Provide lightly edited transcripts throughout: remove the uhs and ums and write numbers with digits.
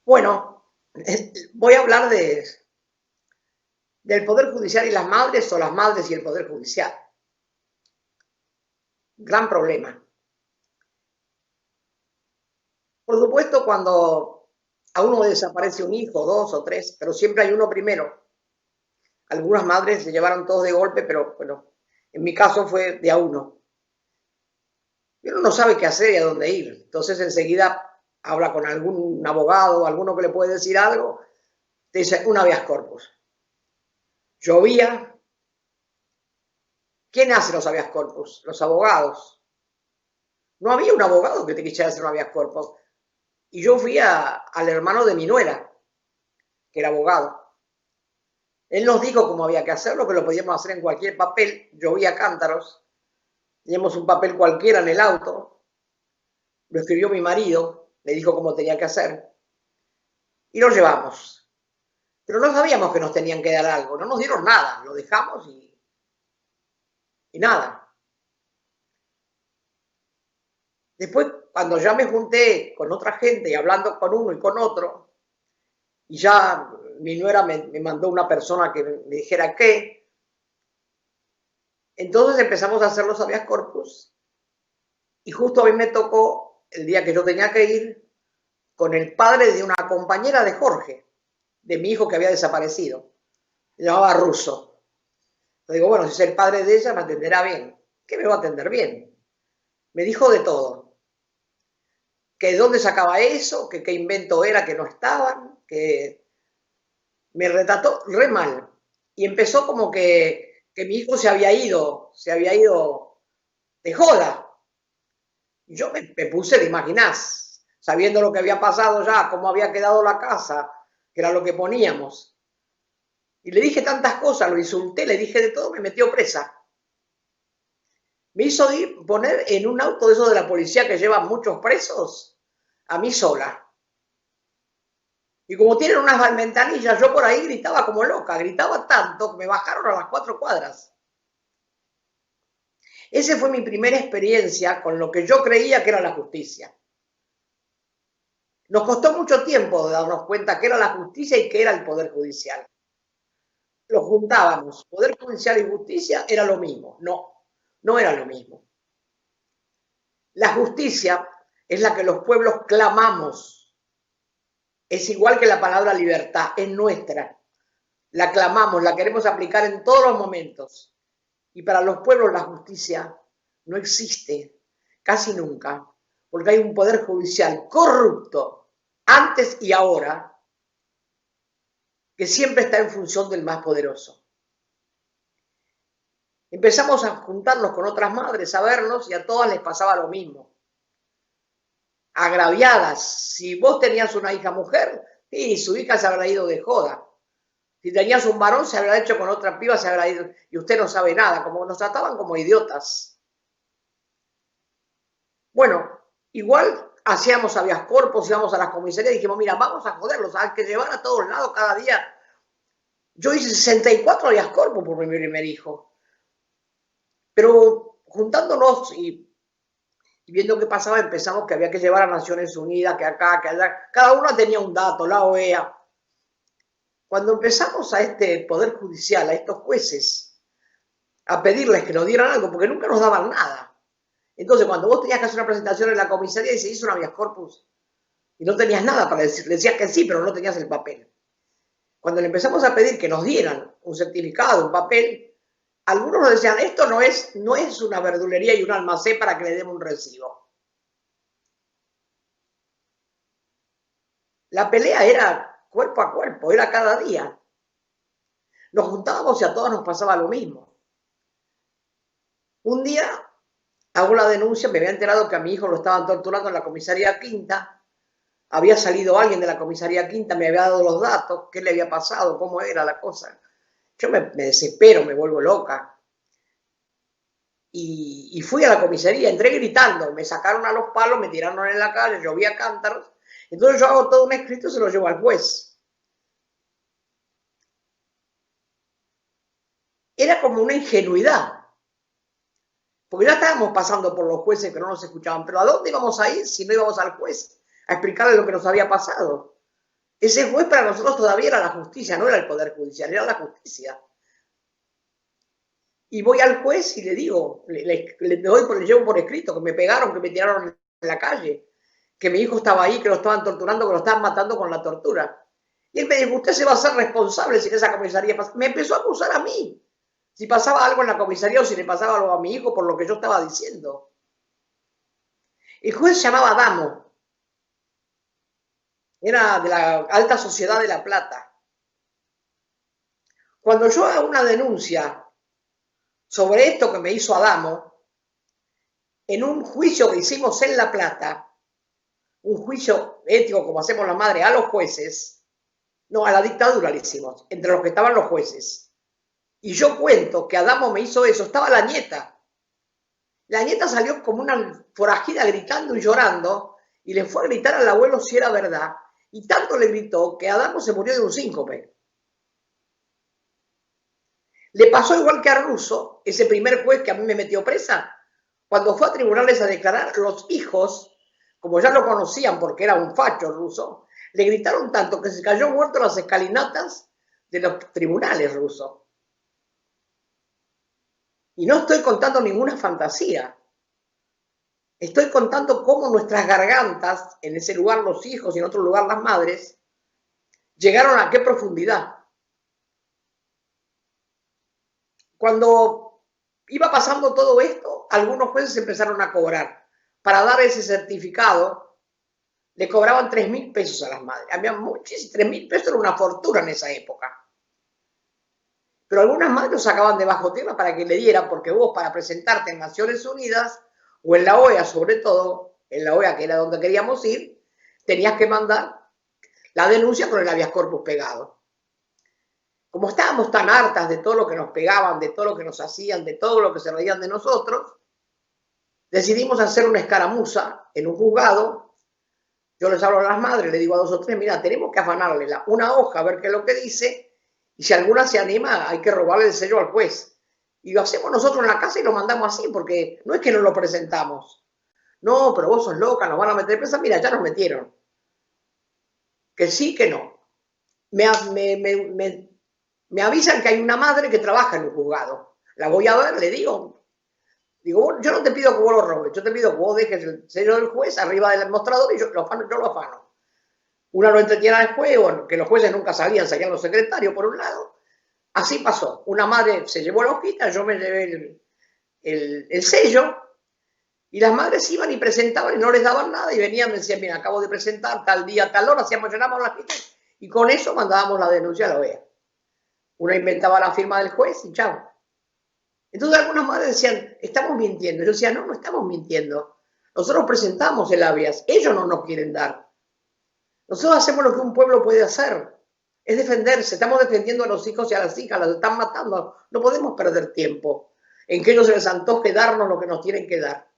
Bueno, voy a hablar del Poder Judicial y las madres, o las madres y el Poder Judicial. Gran problema. Por supuesto, cuando a uno desaparece un hijo, dos o tres, pero siempre hay uno primero. Algunas madres se llevaron todos de golpe, pero bueno, en mi caso fue de a uno. Y uno no sabe qué hacer y a dónde ir. Entonces enseguida habla con algún abogado, alguno que le puede decir algo, te dice un habeas corpus. Llovía. ¿Quién hace los habeas corpus? Los abogados. No había un abogado que te quisiera hacer un habeas corpus. Y yo fui al hermano de mi nuera, que era abogado. Él nos dijo cómo había que hacerlo, que lo podíamos hacer en cualquier papel. Llovía cántaros. Teníamos un papel cualquiera en el auto. Lo escribió mi marido, le dijo cómo tenía que hacer. Y lo llevamos. Pero no sabíamos que nos tenían que dar algo. No nos dieron nada. Lo dejamos y nada. Después, cuando ya me junté con otra gente y hablando con uno y con otro, y ya mi nuera me mandó una persona que me dijera qué, entonces empezamos a hacer los habeas corpus y justo a mí me tocó el día que yo tenía que ir con el padre de una compañera de Jorge, de mi hijo que había desaparecido. Se llamaba Russo. Le digo, bueno, si es el padre de ella, me atenderá bien. ¿Qué me va a atender bien? Me dijo de todo. Que de dónde sacaba eso, que qué invento era que no estaban, que me retrató re mal. Y empezó como que mi hijo se había ido de joda. Y yo me puse, te imaginás, sabiendo lo que había pasado ya, cómo había quedado la casa, que era lo que poníamos. Y le dije tantas cosas, lo insulté, le dije de todo, me metió presa. Me hizo poner en un auto de esos de la policía que llevan muchos presos, a mí sola. Y como tienen unas ventanillas, yo por ahí gritaba como loca, gritaba tanto que me bajaron a las 4 cuadras. Esa fue mi primera experiencia con lo que yo creía que era la justicia. Nos costó mucho tiempo darnos cuenta que era la justicia y que era el Poder Judicial. Lo juntábamos, Poder Judicial y justicia era lo mismo. No, no era lo mismo. La justicia es la que los pueblos clamamos. Es igual que la palabra libertad, es nuestra. La clamamos, la queremos aplicar en todos los momentos. Y para los pueblos la justicia no existe casi nunca, porque hay un poder judicial corrupto, antes y ahora, que siempre está en función del más poderoso. Empezamos a juntarnos con otras madres, a vernos, y a todas les pasaba lo mismo. Agraviadas. Si vos tenías una hija mujer, y su hija se habrá ido de joda. Si tenías un varón, se habrá hecho con otra piba, se habrá ido, y usted no sabe nada, como nos trataban como idiotas. Bueno, igual hacíamos habeas corpus, íbamos a las comisarías y dijimos, mira, vamos a joderlos, hay que llevar a todos lados cada día. Yo hice 64 habeas corpus por mi primer hijo. Pero juntándonos y viendo qué pasaba, empezamos que había que llevar a Naciones Unidas, que acá, que allá. Cada uno tenía un dato, la OEA. Cuando empezamos a este Poder Judicial, a estos jueces, a pedirles que nos dieran algo, porque nunca nos daban nada. Entonces, cuando vos tenías que hacer una presentación en la comisaría y se hizo un habeas corpus, y no tenías nada para decir, decías que sí, pero no tenías el papel. Cuando le empezamos a pedir que nos dieran un certificado, un papel, algunos nos decían, esto no es una verdulería y un almacén para que le demos un recibo. La pelea era cuerpo a cuerpo, era cada día. Nos juntábamos y a todos nos pasaba lo mismo. Un día hago la denuncia, me había enterado que a mi hijo lo estaban torturando en la comisaría quinta, había salido alguien de la comisaría quinta, me había dado los datos, qué le había pasado, cómo era la cosa. Yo me desespero, me vuelvo loca. Y fui a la comisaría, entré gritando, me sacaron a los palos, me tiraron en la calle, llovía cántaros. Entonces yo hago todo un escrito y se lo llevo al juez. Era como una ingenuidad, porque ya estábamos pasando por los jueces que no nos escuchaban, pero ¿a dónde íbamos a ir si no íbamos al juez a explicarle lo que nos había pasado? Ese juez para nosotros todavía era la justicia, no era el Poder Judicial, era la justicia. Y voy al juez y le digo, le llevo por escrito que me pegaron, que me tiraron en la calle, que mi hijo estaba ahí, que lo estaban torturando, que lo estaban matando con la tortura. Y él me dijo, usted se va a hacer responsable si en esa comisaría pasa. Me empezó a acusar a mí, si pasaba algo en la comisaría o si le pasaba algo a mi hijo por lo que yo estaba diciendo. El juez se llamaba Adamo, era de la alta sociedad de La Plata. Cuando yo hago una denuncia sobre esto que me hizo Adamo, en un juicio que hicimos en La Plata, un juicio ético como hacemos la madre a los jueces, no, a la dictadura le hicimos, entre los que estaban los jueces. Y yo cuento que Adamo me hizo eso, estaba la nieta. La nieta salió como una forajida gritando y llorando y le fue a gritar al abuelo si era verdad. Y tanto le gritó que Adamo se murió de un síncope. Le pasó igual que a Russo, ese primer juez que a mí me metió presa, cuando fue a tribunales a declarar, los hijos, como ya lo conocían porque era un facho Russo, le gritaron tanto que se cayó muerto en las escalinatas de los tribunales rusos. Y no estoy contando ninguna fantasía. Estoy contando cómo nuestras gargantas, en ese lugar los hijos y en otro lugar las madres, llegaron a qué profundidad. Cuando iba pasando todo esto, algunos jueces empezaron a cobrar. Para dar ese certificado, le cobraban 3.000 pesos a las madres. Había muchísimos, 3.000 pesos era una fortuna en esa época. Pero algunas madres lo sacaban de bajo tierra para que le dieran, porque vos para presentarte en Naciones Unidas o en la OEA, sobre todo, en la OEA que era donde queríamos ir, tenías que mandar la denuncia con el habeas corpus pegado. Como estábamos tan hartas de todo lo que nos pegaban, de todo lo que nos hacían, de todo lo que se reían de nosotros, decidimos hacer una escaramuza en un juzgado. Yo les hablo a las madres, le digo a 2 o 3, mira, tenemos que afanarle una hoja a ver qué es lo que dice, y si alguna se anima, hay que robarle el sello al juez. Y lo hacemos nosotros en la casa y lo mandamos así, porque no es que nos lo presentamos. No, pero vos sos loca, nos van a meter presa. Mira, ya nos metieron. Que sí, que no. Me avisan que hay una madre que trabaja en un juzgado. La voy a ver, le digo, yo no te pido que vos lo robes, yo te pido que vos dejes el sello del juez arriba del mostrador y yo lo afano. Una lo entretiene al juez, bueno, que los jueces nunca salían los secretarios por un lado. Así pasó. Una madre se llevó la hojita, yo me llevé el sello, y las madres iban y presentaban y no les daban nada y venían y me decían, mira, acabo de presentar tal día, tal hora, llenamos la hojita y con eso mandábamos la denuncia a la OEA. Una inventaba la firma del juez y chao. Entonces algunas madres decían, estamos mintiendo. Yo decía, no estamos mintiendo. Nosotros presentamos el habeas, ellos no nos quieren dar. Nosotros hacemos lo que un pueblo puede hacer, es defenderse. Estamos defendiendo a los hijos y a las hijas, las están matando. No podemos perder tiempo en que ellos se les antoje darnos lo que nos tienen que dar.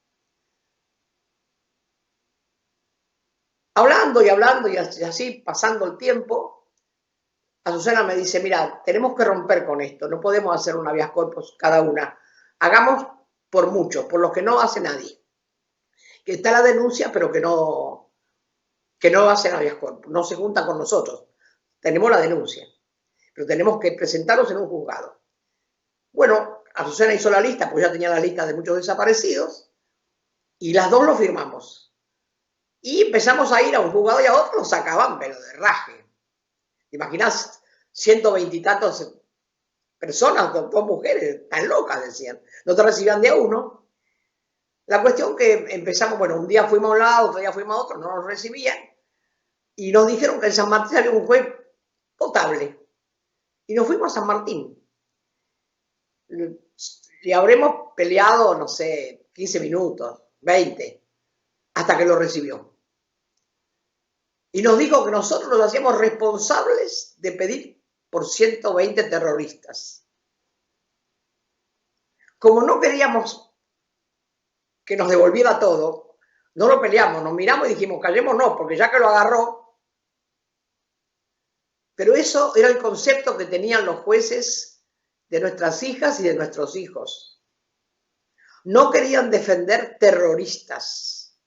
Hablando y así pasando el tiempo, Azucena me dice, mira, tenemos que romper con esto, no podemos hacer un habeas corpus cada una. Hagamos por muchos, por los que no hace nadie. Que está la denuncia, pero que no hacen habeas corpus, no se juntan con nosotros. Tenemos la denuncia, pero tenemos que presentarlos en un juzgado. Bueno, Azucena hizo la lista, pues ya tenía la lista de muchos desaparecidos, y las dos lo firmamos. Y empezamos a ir a un juzgado y a otro nos sacaban, pero de raje. ¿Te imaginas? 120 y tantos personas, 2 mujeres, tan locas decían. No te recibían de a uno. La cuestión que empezamos, bueno, un día fuimos a un lado, otro día fuimos a otro, no nos recibían. Y nos dijeron que en San Martín había un juez potable. Y nos fuimos a San Martín. Y habremos peleado, no sé, 15 minutos, 20, hasta que lo recibió. Y nos dijo que nosotros nos hacíamos responsables de pedir por 120 terroristas. Como no queríamos que nos devolviera todo, no lo peleamos, nos miramos y dijimos, callémonos, porque ya que lo agarró. Pero eso era el concepto que tenían los jueces de nuestras hijas y de nuestros hijos. No querían defender terroristas,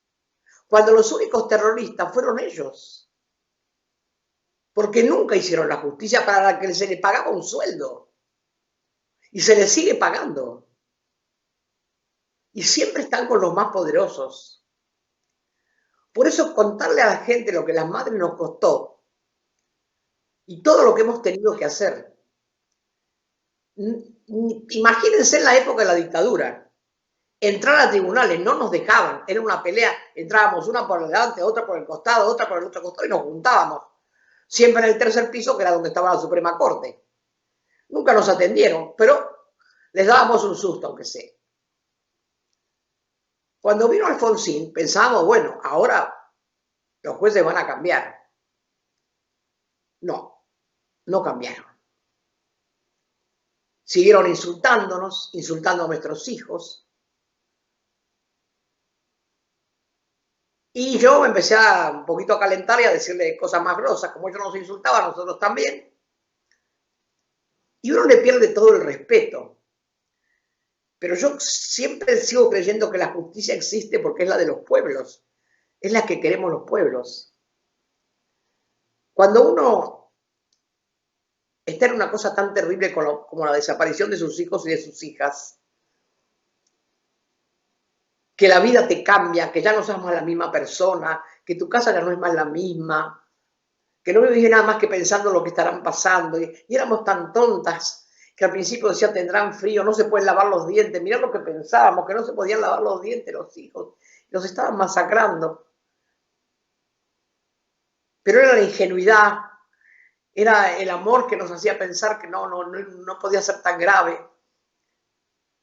cuando los únicos terroristas fueron ellos. porque nunca hicieron la justicia para la que se les pagaba un sueldo y se les sigue pagando. Y siempre están con los más poderosos. Por eso contarle a la gente lo que las madres nos costó y todo lo que hemos tenido que hacer. Imagínense en la época de la dictadura. Entrar a tribunales, no nos dejaban, era una pelea, entrábamos una por delante, otra por el costado, otra por el otro costado y nos juntábamos. Siempre en el tercer piso, que era donde estaba la Suprema Corte. Nunca nos atendieron, pero les dábamos un susto, aunque sea. Cuando vino Alfonsín, pensábamos, bueno, ahora los jueces van a cambiar. No, no cambiaron. Siguieron insultándonos, insultando a nuestros hijos. Y yo me empecé un poquito a calentar y a decirle cosas más grosas, como ellos nos insultaban, nosotros también. Y uno le pierde todo el respeto. Pero yo siempre sigo creyendo que la justicia existe porque es la de los pueblos, es la que queremos los pueblos. Cuando uno está en una cosa tan terrible como la desaparición de sus hijos y de sus hijas, que la vida te cambia, que ya no sos más la misma persona, que tu casa ya no es más la misma, que no vivís nada más que pensando lo que estarán pasando. Y éramos tan tontas que al principio decían tendrán frío, no se pueden lavar los dientes. Mirá lo que pensábamos, que no se podían lavar los dientes los hijos. Los estaban masacrando. Pero era la ingenuidad, era el amor que nos hacía pensar que no podía ser tan grave.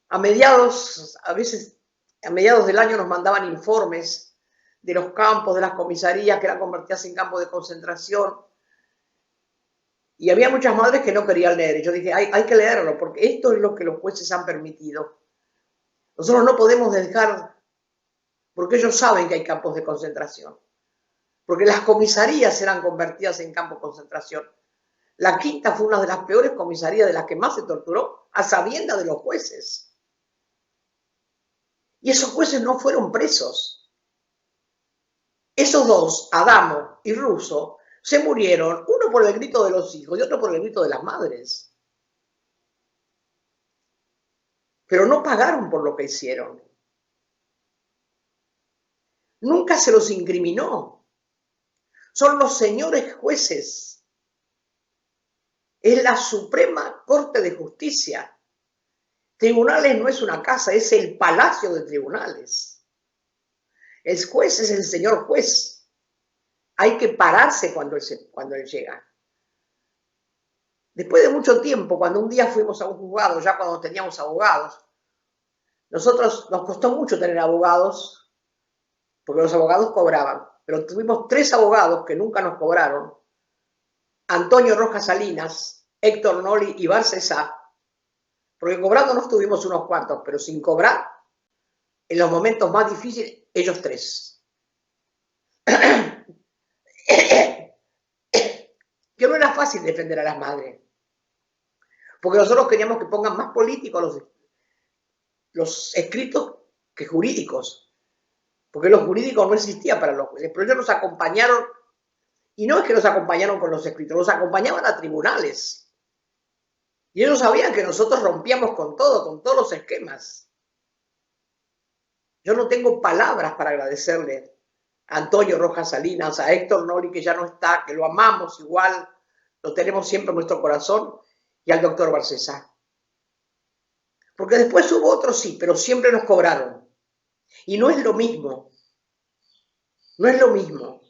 A veces a mediados del año nos mandaban informes de los campos, de las comisarías que eran convertidas en campos de concentración. Y había muchas madres que no querían leer. Y yo dije, hay que leerlo, porque esto es lo que los jueces han permitido. Nosotros no podemos dejar, porque ellos saben que hay campos de concentración. Porque las comisarías eran convertidas en campos de concentración. La Quinta fue una de las peores comisarías, de las que más se torturó, a sabiendas de los jueces. Y esos jueces no fueron presos. Esos dos, Adamo y Russo, se murieron, uno por el grito de los hijos y otro por el grito de las madres. Pero no pagaron por lo que hicieron. Nunca se los incriminó. Son los señores jueces. Es la Suprema Corte de Justicia. Tribunales no es una casa, es el palacio de tribunales. El juez es el señor juez. Hay que pararse cuando él llega. Después de mucho tiempo, cuando un día fuimos a un juzgado, ya cuando teníamos abogados, nos costó mucho tener abogados, porque los abogados cobraban, pero tuvimos 3 abogados que nunca nos cobraron: Antonio Rojas Salinas, Héctor Noli y Barcesá, porque cobrándonos tuvimos unos cuantos, pero sin cobrar, en los momentos más difíciles, ellos 3. Que no era fácil defender a las madres, porque nosotros queríamos que pongan más políticos los escritos que jurídicos, porque los jurídicos no existían para los jueces, pero ellos nos acompañaron, y no es que nos acompañaron con los escritos, nos acompañaban a tribunales. Y ellos sabían que nosotros rompíamos con todos los esquemas. Yo no tengo palabras para agradecerle a Antonio Rojas Salinas, a Héctor Noli, que ya no está, que lo amamos igual, lo tenemos siempre en nuestro corazón, y al doctor Barcesá. Porque después hubo otros, sí, pero siempre nos cobraron. Y no es lo mismo. No es lo mismo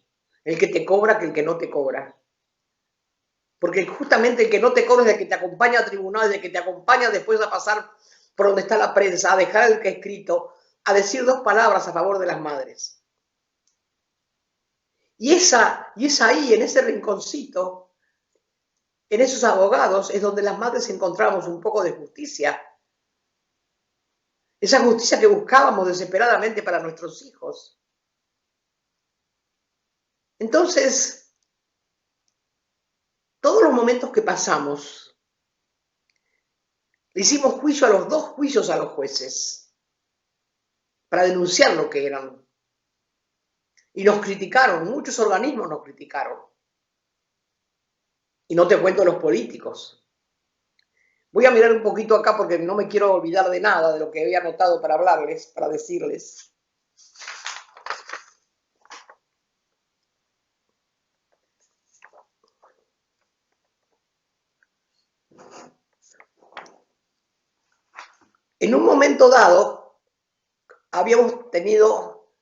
el que te cobra que el que no te cobra. Porque justamente el que no te cobra es el que te acompaña a tribunales, el que te acompaña después a pasar por donde está la prensa, a dejar el que escrito, a decir 2 palabras a favor de las madres. Y es ahí, en ese rinconcito, en esos abogados, es donde las madres encontramos un poco de justicia. Esa justicia que buscábamos desesperadamente para nuestros hijos. Entonces, todos los momentos que pasamos, le hicimos juicio a los 2 juicios a los jueces, para denunciar lo que eran. Y nos criticaron, muchos organismos nos criticaron. Y no te cuento los políticos. Voy a mirar un poquito acá porque no me quiero olvidar de nada de lo que había anotado para hablarles, para decirles. En un momento dado, habíamos tenido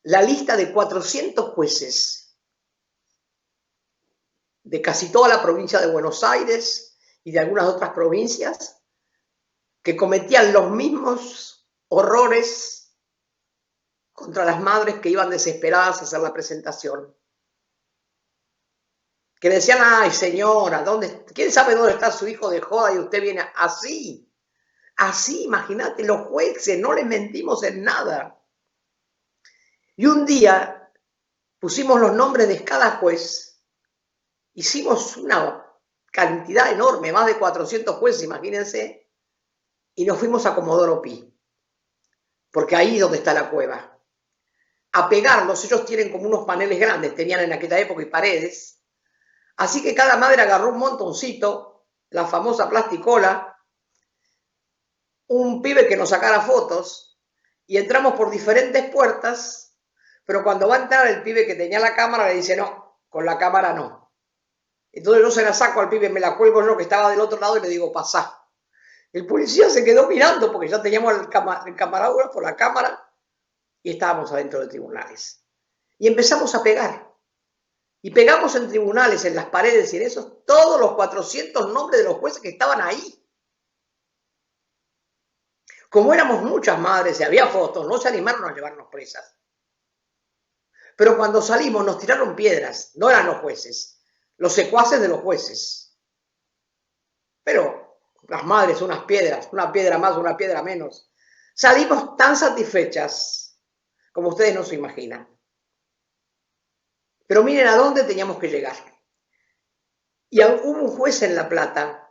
la lista de 400 jueces de casi toda la provincia de Buenos Aires y de algunas otras provincias que cometían los mismos horrores contra las madres que iban desesperadas a hacer la presentación. Que decían, ay señora, ¿quién sabe dónde está su hijo de joda y usted viene así? Así, imagínate, los jueces, no les mentimos en nada. Y un día pusimos los nombres de cada juez, hicimos una cantidad enorme, más de 400 jueces, imagínense, y nos fuimos a Comodoro Pi, porque ahí es donde está la cueva. A pegarlos, ellos tienen como unos paneles grandes, tenían en aquella época y paredes, así que cada madre agarró un montoncito, la famosa plasticola, un pibe que nos sacara fotos, y entramos por diferentes puertas, pero cuando va a entrar el pibe que tenía la cámara le dice, no, con la cámara no. Entonces yo se la saco al pibe, me la cuelgo yo que estaba del otro lado y le digo, pasá. El policía se quedó mirando porque ya teníamos el camarógrafo, la cámara, y estábamos adentro de tribunales. Y empezamos a pegar. Y pegamos en tribunales, en las paredes y en esos, todos los 400 nombres de los jueces que estaban ahí. Como éramos muchas madres y había fotos, no se animaron a llevarnos presas. Pero cuando salimos nos tiraron piedras, no eran los jueces, los secuaces de los jueces. Pero las madres, unas piedras, una piedra más, una piedra menos. Salimos tan satisfechas como ustedes no se imaginan. Pero miren a dónde teníamos que llegar. Y hubo un juez en La Plata,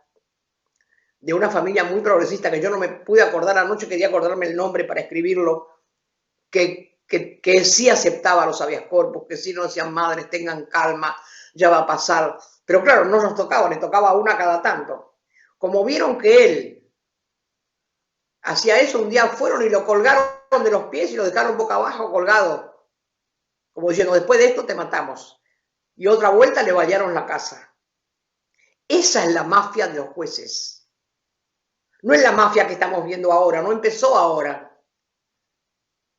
de una familia muy progresista, que yo no me pude acordar anoche, quería acordarme el nombre para escribirlo, que sí aceptaba a los habeas corpus, que sí nos decían, madres, tengan calma, ya va a pasar. Pero claro, no nos tocaba, le tocaba una cada tanto. Como vieron que él hacía eso, un día fueron y lo colgaron de los pies y lo dejaron boca abajo colgado, como diciendo, después de esto te matamos. Y otra vuelta le vallaron la casa. Esa es la mafia de los jueces. No es la mafia que estamos viendo ahora, no empezó ahora.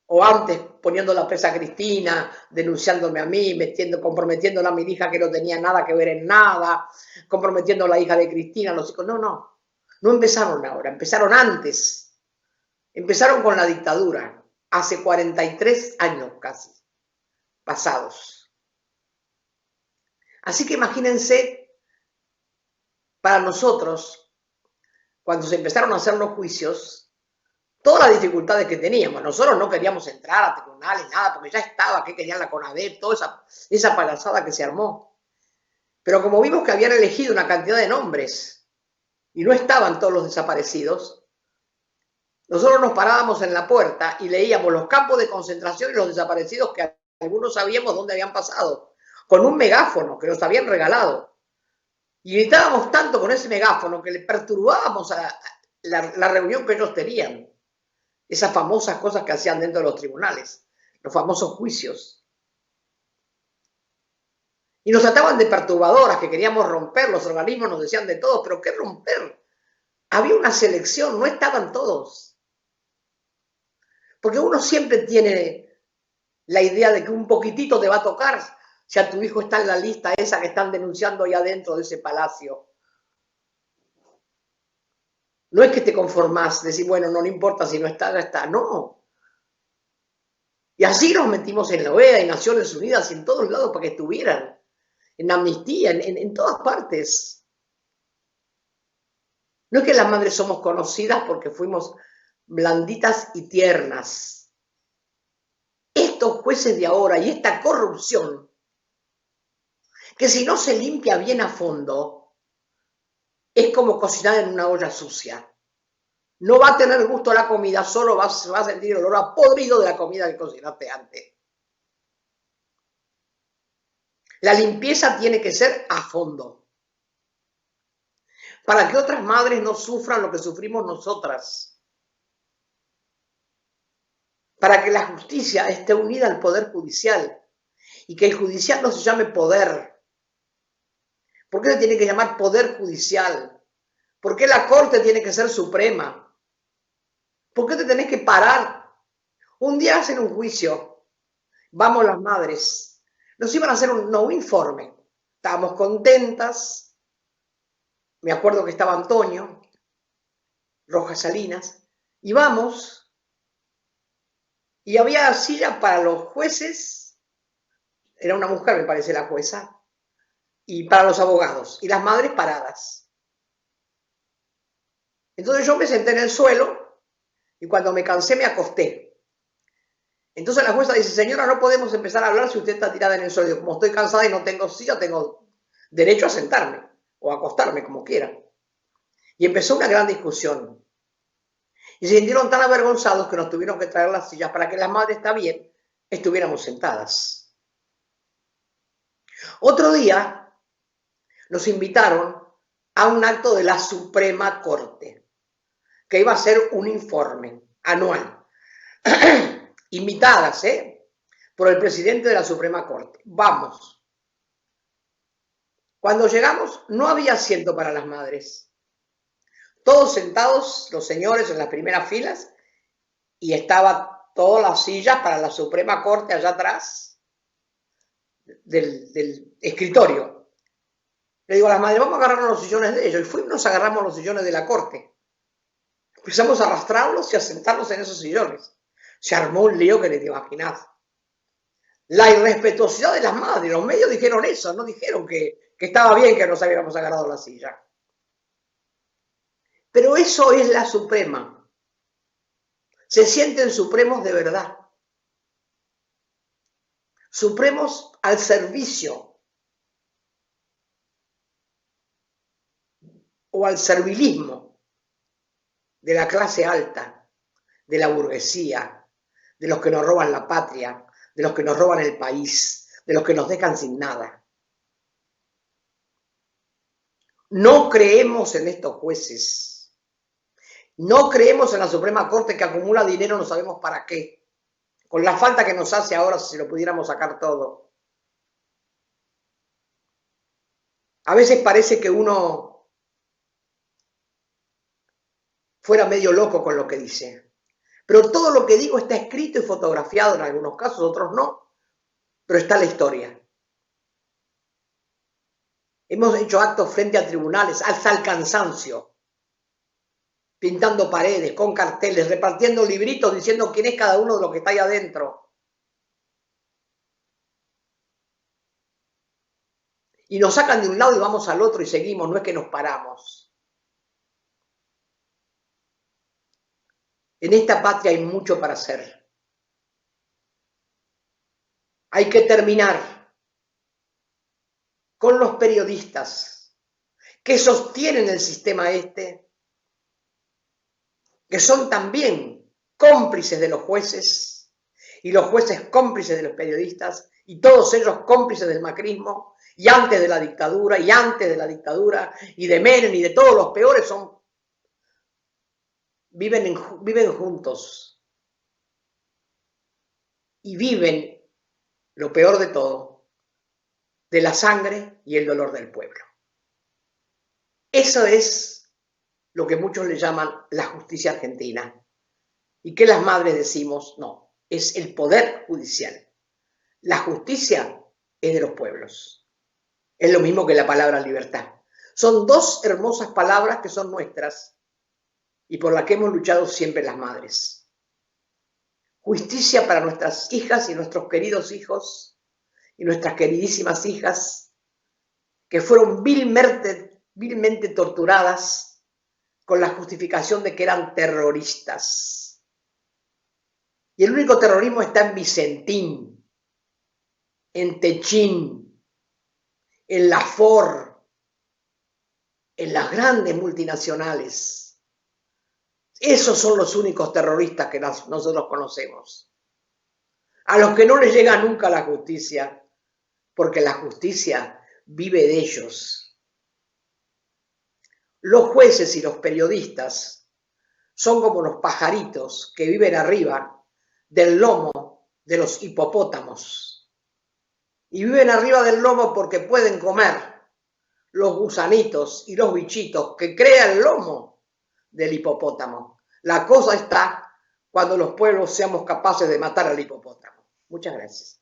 O antes, poniendo la presa a Cristina, denunciándome a mí, comprometiéndola a mi hija que no tenía nada que ver en nada, comprometiendo a la hija de Cristina, los hijos. No empezaron ahora, empezaron antes. Empezaron con la dictadura, hace 43 años casi, pasados. Así que imagínense, para nosotros, cuando se empezaron a hacer los juicios, todas las dificultades que teníamos. Nosotros no queríamos entrar a tribunales, nada, porque ya estaba, que querían la CONADEP, toda esa payasada que se armó. Pero como vimos que habían elegido una cantidad de nombres y no estaban todos los desaparecidos, nosotros nos parábamos en la puerta y leíamos los campos de concentración y los desaparecidos que algunos sabíamos dónde habían pasado, con un megáfono que nos habían regalado. Y gritábamos tanto con ese megáfono que le perturbábamos a la reunión que ellos tenían. Esas famosas cosas que hacían dentro de los tribunales, los famosos juicios. Y nos trataban de perturbadoras, que queríamos romper, los organismos nos decían de todo, pero ¿qué romper? Había una selección, no estaban todos. Porque uno siempre tiene la idea de que un poquitito te va a tocar si a tu hijo está en la lista esa que están denunciando ahí adentro de ese palacio. No es que te conformás, decir, bueno, no le importa si no está, ya está, no. Y así nos metimos en la OEA, en Naciones Unidas y en todos lados para que estuvieran. En Amnistía, en todas partes. No es que las madres somos conocidas porque fuimos blanditas y tiernas. Estos jueces de ahora y esta corrupción, que si no se limpia bien a fondo, es como cocinar en una olla sucia. No va a tener gusto la comida, solo va a sentir el olor a podrido de la comida que cocinaste antes. La limpieza tiene que ser a fondo. para que otras madres no sufran lo que sufrimos nosotras, para que la justicia esté unida al Poder Judicial y que el judicial no se llame poder. ¿Por qué se tiene que llamar Poder Judicial? ¿Por qué la Corte tiene que ser suprema? ¿Por qué te tenés que parar? Un día hacen un juicio, vamos las madres, nos iban a hacer un informe, estábamos contentas, me acuerdo que estaba Antonio Rojas Salinas, y vamos, y había silla para los jueces, era una mujer me parece la jueza, y para los abogados, y las madres paradas. Entonces yo me senté en el suelo, y cuando me cansé me acosté. Entonces la jueza dice, señora, no podemos empezar a hablar si usted está tirada en el suelo. Como estoy cansada y no tengo silla, tengo derecho a sentarme o a acostarme, como quiera. Y empezó una gran discusión. Y se sintieron tan avergonzados que nos tuvieron que traer las sillas para que las madres, está bien, estuviéramos sentadas. Otro día nos invitaron a un acto de la Suprema Corte, que iba a ser un informe anual. Invitadas, por el presidente de la Suprema Corte. Vamos. Cuando llegamos, no había asiento para las madres. Todos sentados, los señores en las primeras filas, y estaba todas las sillas para la Suprema Corte allá atrás del escritorio. Le digo a las madres, vamos a agarrarnos los sillones de ellos. Y fuimos, nos agarramos los sillones de la Corte. Empezamos a arrastrarlos y a sentarnos en esos sillones. Se armó un lío que ni te imaginás. La irrespetuosidad de las madres, los medios dijeron eso, no dijeron que estaba bien que nos hubiéramos agarrado la silla. Pero eso es la Suprema. Se sienten supremos de verdad. Supremos al servicio o al servilismo de la clase alta, de la burguesía, de los que nos roban la patria, de los que nos roban el país, de los que nos dejan sin nada. No creemos en estos jueces. No creemos en la Suprema Corte que acumula dinero no sabemos para qué. Con la falta que nos hace ahora si lo pudiéramos sacar todo. A veces parece que uno fuera medio loco con lo que dice. Pero todo lo que digo está escrito y fotografiado en algunos casos, otros no. Pero está la historia. Hemos hecho actos frente a tribunales, hasta el cansancio. Pintando paredes, con carteles, repartiendo libritos, diciendo quién es cada uno de los que está ahí adentro. Y nos sacan de un lado y vamos al otro y seguimos, no es que nos paramos. En esta patria hay mucho para hacer. Hay que terminar con los periodistas que sostienen el sistema que son también cómplices de los jueces, y los jueces cómplices de los periodistas, y todos ellos cómplices del macrismo, y antes de la dictadura, y antes de la dictadura, y de Menem, y de todos los peores, viven juntos, y viven, lo peor de todo, de la sangre y el dolor del pueblo. Eso es lo que muchos le llaman la justicia argentina, y que las madres decimos, no, es el poder judicial. La justicia es de los pueblos. Es lo mismo que la palabra libertad. Son dos hermosas palabras que son nuestras y por las que hemos luchado siempre las madres. Justicia para nuestras hijas y nuestros queridos hijos y nuestras queridísimas hijas que fueron vilmente torturadas con la justificación de que eran terroristas. Y el único terrorismo está en Vicentín, en Techín, en la Ford, en las grandes multinacionales. Esos son los únicos terroristas que nosotros conocemos. A los que no les llega nunca la justicia, porque la justicia vive de ellos. Los jueces y los periodistas son como los pajaritos que viven arriba del lomo de los hipopótamos. Y viven arriba del lomo porque pueden comer los gusanitos y los bichitos que crea el lomo del hipopótamo. La cosa está cuando los pueblos seamos capaces de matar al hipopótamo. Muchas gracias.